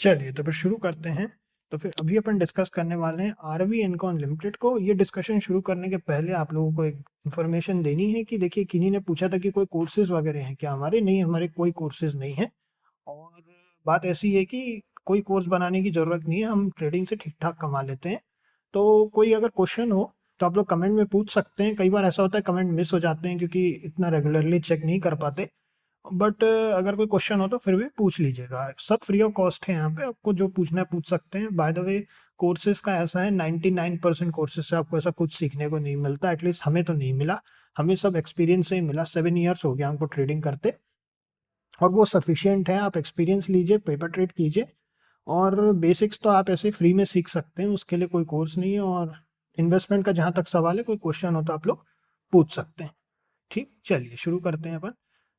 चलिए तो फिर शुरू करते हैं। तो फिर अभी अपन डिस्कस करने वाले हैं आरवी इनकॉन लिमिटेड को। ये डिस्कशन शुरू करने के पहले आप लोगों को एक इन्फॉर्मेशन देनी है कि देखिए किन्हीं ने पूछा था कि कोई कोर्सेज वगैरह हैं क्या हमारे। नहीं, हमारे कोई कोर्सेज नहीं है। और बात ऐसी है कि कोई कोर्स बनाने की ज़रूरत नहीं है, हम ट्रेडिंग से ठीक ठाक कमा लेते हैं। तो कोई अगर क्वेश्चन हो तो आप लोग कमेंट में पूछ सकते हैं। कई बार ऐसा होता है कमेंट मिस हो जाते हैं क्योंकि इतना रेगुलरली चेक नहीं कर पाते। बट अगर कोई क्वेश्चन हो तो फिर भी पूछ लीजिएगा, सब फ्री ऑफ कॉस्ट है। यहाँ पे आपको जो पूछना है पूछ सकते हैं। बाय द वे कोर्सेज का ऐसा है 99% कोर्सेज से आपको ऐसा कुछ सीखने को नहीं मिलता, एटलीस्ट हमें तो नहीं मिला। हमें सब एक्सपीरियंस से ही मिला। 7 ईयर्स हो गया हमको ट्रेडिंग करते और वो सफिशियंट है। आप एक्सपीरियंस लीजिए, पेपर ट्रेड कीजिए और बेसिक्स तो आप ऐसे फ्री में सीख सकते हैं, उसके लिए कोई कोर्स नहीं है। और इन्वेस्टमेंट का जहाँ तक सवाल है, कोई क्वेश्चन हो तो आप लोग पूछ सकते हैं। ठीक, चलिए शुरू करते हैं अपन।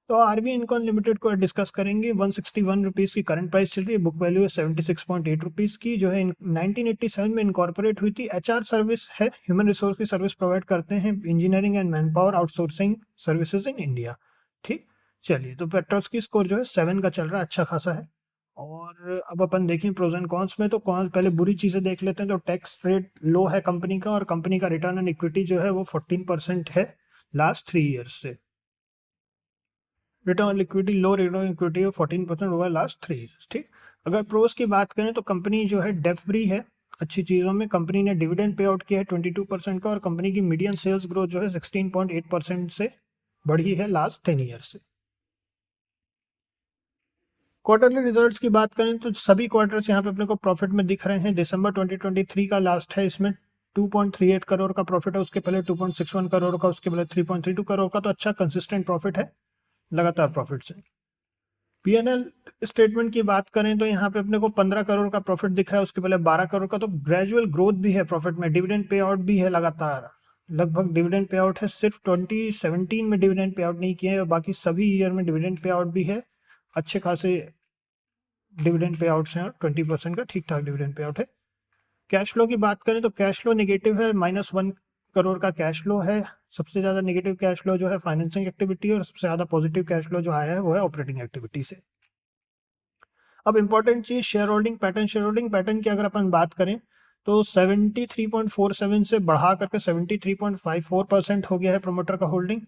तो आरवी इनकॉन लिमिटेड को डिस्कस करेंगे। 161 रुपीज़ की करंट प्राइस चल रही है। बुक वैल्यू है 76.8 रुपीज़ की, जो है 1987 में इनकॉर्पोरेट हुई थी। एचआर सर्विस है, ह्यूमन रिसोर्स की सर्विस प्रोवाइड करते हैं, engineering and man power outsourcing services in India. ठीक, चलिए तो पेट्रोस की स्कोर जो है 7 का चल रहा है, अच्छा खासा है। और अब अपन देखें प्रोज एंड कॉन्स में, तो कौन पहले बुरी चीज़ें देख लेते हैं। तो टैक्स रेट लो है कंपनी का, और कंपनी का रिटर्न ऑन इक्विटी जो है वो 14% है लास्ट 3 ईयर्स से। Return on equity, low return on equity 14% over last 3 years. ठीक, अगर प्रोस की बात करें तो कंपनी जो है डेफ फ्री है। अच्छी चीज़ों में कंपनी ने डिविडेंड पे आउट किया है 22% का, और कंपनी की मीडियम सेल्स ग्रोथ जो है 16.8% से बढ़ी है लास्ट 10 ईयर्स से। क्वार्टरली रिजल्ट्स की बात करें तो सभी क्वार्टर्स यहाँ पे अपने को प्रॉफिट में दिख रहे हैं। दिसंबर 2023 का लास्ट है, इसमें 2.38 करोड़ का प्रॉफिट है। उसके पहले 2.61 करोड़ का, उसके पहले 3.32 करोड़ का। तो अच्छा कंसिस्टेंट प्रॉफिट है, लगातार प्रॉफिट से। पीएनएल स्टेटमेंट की बात करें तो यहाँ पे अपने को 15 करोड़ का प्रॉफिट दिख रहा है, उसके पहले 12 करोड़ का। तो ग्रेजुअल ग्रोथ भी है प्रॉफिट में। डिविडेंड पे आउट भी है लगातार, लगभग डिविडेंड पे आउट है। सिर्फ 2017 में डिविडेंड पे आउट नहीं किए हैं, बाकी सभी ईयर में डिविडेंड पे आउट भी है। अच्छे खासे डिविडेंड पे आउट्स हैं, 20% का ठीक ठाक डिविडेंड पे आउट है। कैश फ्लो की बात करें तो कैश फ्लो नेगेटिव है, -1 करोड़ का कैश फ्लो है। सबसे ज़्यादा नेगेटिव कैश फ्लो जो है फाइनेंसिंग एक्टिविटी, और सबसे ज़्यादा पॉजिटिव कैश फ्लो जो आया है वो है ऑपरेटिंग एक्टिविटी से। अब इंपॉर्टेंट चीज share holding pattern. Share holding pattern की अगर अपन बात करें तो 73.47 से बढ़ा करके 73.54% हो गया है प्रमोटर का होल्डिंग,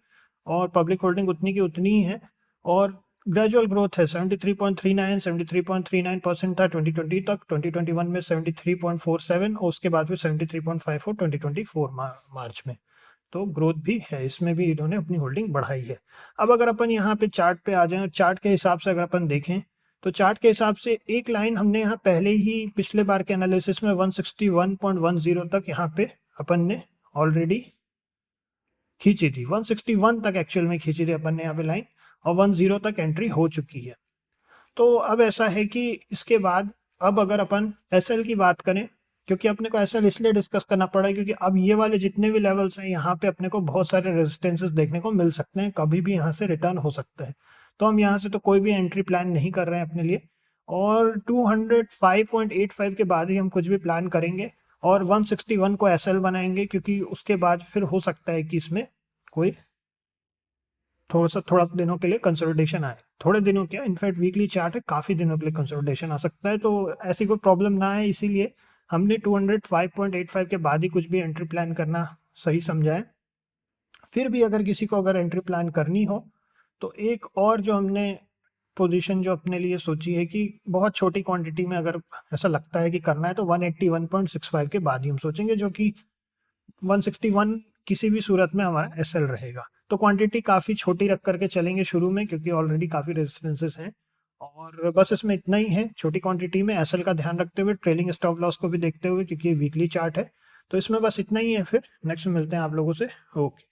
और पब्लिक होल्डिंग उतनी की उतनी ही है। और ग्रेजुअल ग्रोथ है, 73.39 था 2020 तक। 2021 में 73.47, और उसके बाद फिर 73.54 2024 मार्च में। तो ग्रोथ भी है, इसमें भी इन्होंने अपनी होल्डिंग बढ़ाई है। अब अगर अपन यहाँ पे चार्ट पे आ जाएं, चार्ट के हिसाब से अगर अपन देखें तो चार्ट के हिसाब से एक लाइन हमने यहाँ पहले ही पिछले बार के एनालिसिस में 161.10 तक यहाँ पे अपन ने ऑलरेडी खींची थी। 161 तक एक्चुअल में खींची थी अपन ने यहाँ पे लाइन, और 10 तक एंट्री हो चुकी है। तो अब ऐसा है कि इसके बाद अब अगर अपन एसएल की बात करें, क्योंकि अपने को एसएल इसलिए डिस्कस करना पड़ा है क्योंकि अब ये वाले जितने भी लेवल्स हैं यहाँ पे अपने को बहुत सारे रेजिस्टेंसेस देखने को मिल सकते हैं, कभी भी यहाँ से रिटर्न हो सकता है। तो हम यहाँ से तो कोई भी एंट्री प्लान नहीं कर रहे हैं अपने लिए, और 205.85 के बाद ही हम कुछ भी प्लान करेंगे, और 161 को एसएल बनाएंगे, क्योंकि उसके बाद फिर हो सकता है कि इसमें कोई थोड़ा दिनों के लिए कंसोलिडेशन आए। थोड़े दिनों क्या, इनफैक्ट वीकली चार्ट है, काफ़ी दिनों के लिए कंसोलिडेशन आ सकता है। तो ऐसी कोई प्रॉब्लम ना है, इसीलिए हमने 205.85 के बाद ही कुछ भी एंट्री प्लान करना सही समझा है। फिर भी अगर किसी को अगर एंट्री प्लान करनी हो तो एक और जो हमने पोजीशन जो अपने लिए सोची है कि बहुत छोटी क्वांटिटी में अगर ऐसा लगता है कि करना है, तो 181.65 के बाद ही हम सोचेंगे, जो कि 161 किसी भी सूरत में हमारा एसएल रहेगा। तो क्वांटिटी काफ़ी छोटी रख करके चलेंगे शुरू में, क्योंकि ऑलरेडी काफ़ी रेजिस्टेंसेस हैं। और बस इसमें इतना ही है, छोटी क्वांटिटी में एसएल का ध्यान रखते हुए, ट्रेलिंग स्टॉप लॉस को भी देखते हुए, क्योंकि ये वीकली चार्ट है। तो इसमें बस इतना ही है, फिर नेक्स्ट में मिलते हैं आप लोगों से। ओके।